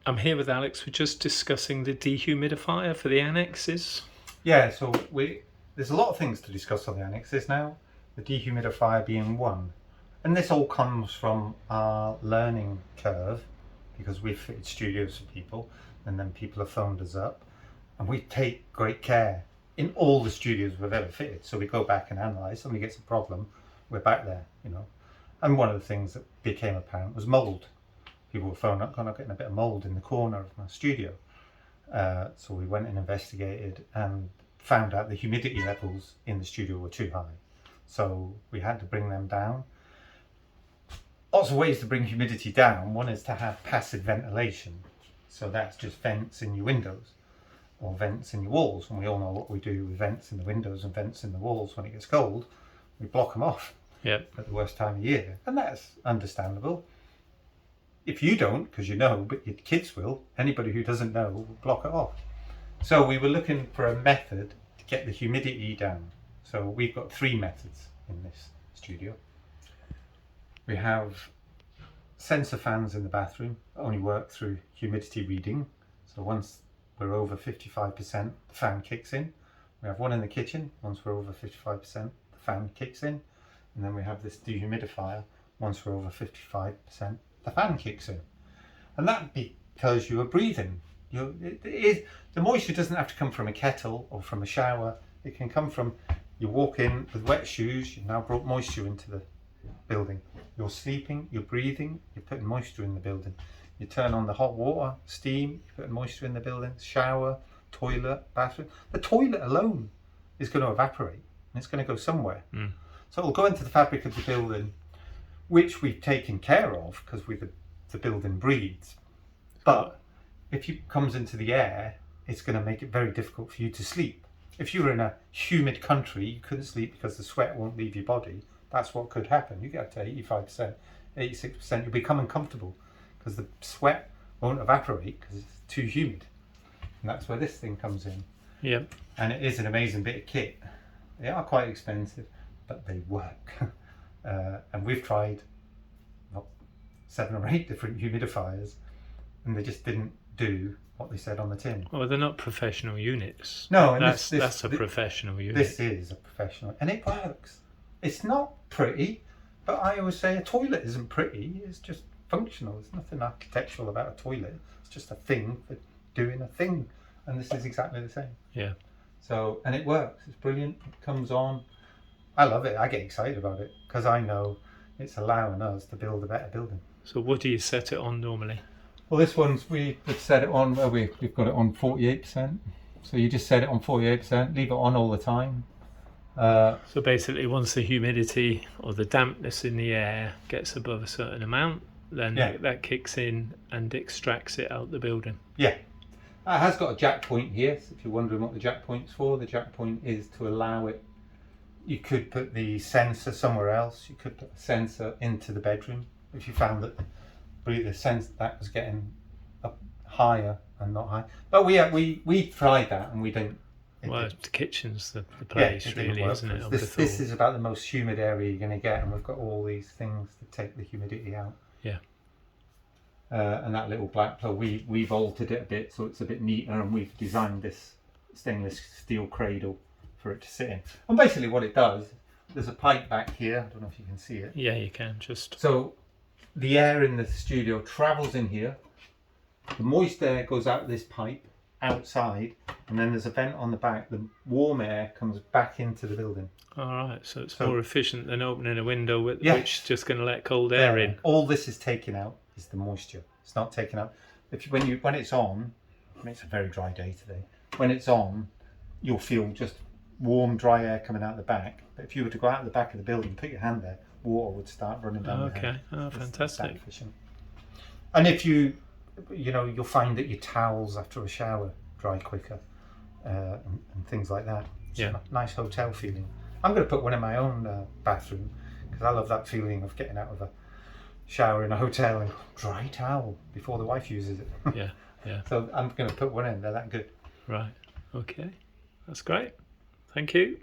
I'm here with Alex. We're just discussing the dehumidifier for the annexes. Yeah, so there's a lot of things to discuss on the annexes now, the dehumidifier being one. And this all comes from our learning curve, because we've fitted studios for people, and then people have phoned us up, and we take great care in all the studios we've ever fitted. So we go back and analyse, somebody gets a problem, we're back there, you know. And one of the things that became apparent was mould. People were phoning up, getting a bit of mould in the corner of my studio. So we went and investigated and found out the humidity levels in the studio were too high. So we had to bring them down. Lots of ways to bring humidity down. One is to have passive ventilation. So that's just vents in your windows or vents in your walls. And we all know what we do with vents in the windows and vents in the walls when it gets cold. We block them off at the worst time of year. And that's understandable. If you don't, because you know, but your kids will, anybody who doesn't know will block it off. So we were looking for a method to get the humidity down. So we've got 3 methods in this studio. We have sensor fans in the bathroom that only work through humidity reading. So once we're over 55%, the fan kicks in. We have one in the kitchen. Once we're over 55%, the fan kicks in. And then we have this dehumidifier. Once we're over 55%, the fan kicks in. And that because you are breathing. The moisture doesn't have to come from a kettle or from a shower. It can come from, you walk in with wet shoes, you've now brought moisture into the building. You're sleeping, you're breathing, you're putting moisture in the building. You turn on the hot water, steam, you're putting moisture in the building. Shower, toilet, bathroom. The toilet alone is going to evaporate and it's going to go somewhere. So it'll go into the fabric of the building, which we've taken care of because the building breathes. But if it comes into the air, it's going to make it very difficult for you to sleep. If you were in a humid country, you couldn't sleep because the sweat won't leave your body. That's what could happen. You get up to 85%, 86%, you'll become uncomfortable because the sweat won't evaporate because it's too humid. And that's where this thing comes in. Yep. And it is an amazing bit of kit. They are quite expensive, but they work. And we've tried 7 or 8 different humidifiers and they just didn't do what they said on the tin. Well, they're not professional units. No, and that's a professional unit. This is a professional, and it works. It's not pretty, but I always say a toilet isn't pretty. It's just functional. There's nothing architectural about a toilet. It's just a thing for doing a thing, and this is exactly the same. Yeah. So, and it works. It's brilliant. It comes on. I love it. I get excited about it because I know it's allowing us to build a better building. So what do you set it on normally? Well, this one's, we've set it on, we've got it on 48%. So you just set it on 48%, leave it on all the time. So basically once the humidity or the dampness in the air gets above a certain amount, then that kicks in and extracts it out the building. Yeah. It has got a jack point here, so if you're wondering what the jack point's for, the jack point is to allow it. You could put the sensor somewhere else. You could put a sensor into the bedroom if you found that the sense that was getting up higher and not high. But we tried that and we didn't. Well, the kitchen's the place, really, isn't it? This is about the most humid area you're going to get, and we've got all these things to take the humidity out. Yeah. And that little black plug, we've altered it a bit so it's a bit neater, and we've designed this stainless steel cradle for it to sit in. And basically what it does, there's a pipe back here. I don't know if you can see it. Yeah, you can. Just so the air in the studio travels in here. The moist air goes out this pipe outside, and then there's a vent on the back. The warm air comes back into the building. All right, so it's more efficient than opening a window which is just going to let cold air in. All this is taken out is the moisture. It's not taken out. When it's on, I mean, it's a very dry day today. When it's on, you'll feel just warm, dry air coming out the back. But if you were to go out the back of the building, put your hand there, water would start running down the head. Oh, fantastic. It's that efficient. And if you'll find that your towels after a shower dry quicker and things like that. It's a nice hotel feeling. I'm going to put one in my own bathroom because I love that feeling of getting out of a shower in a hotel and dry towel before the wife uses it. Yeah. So I'm going to put one in. They're that good. Right. Okay. That's great. Thank you.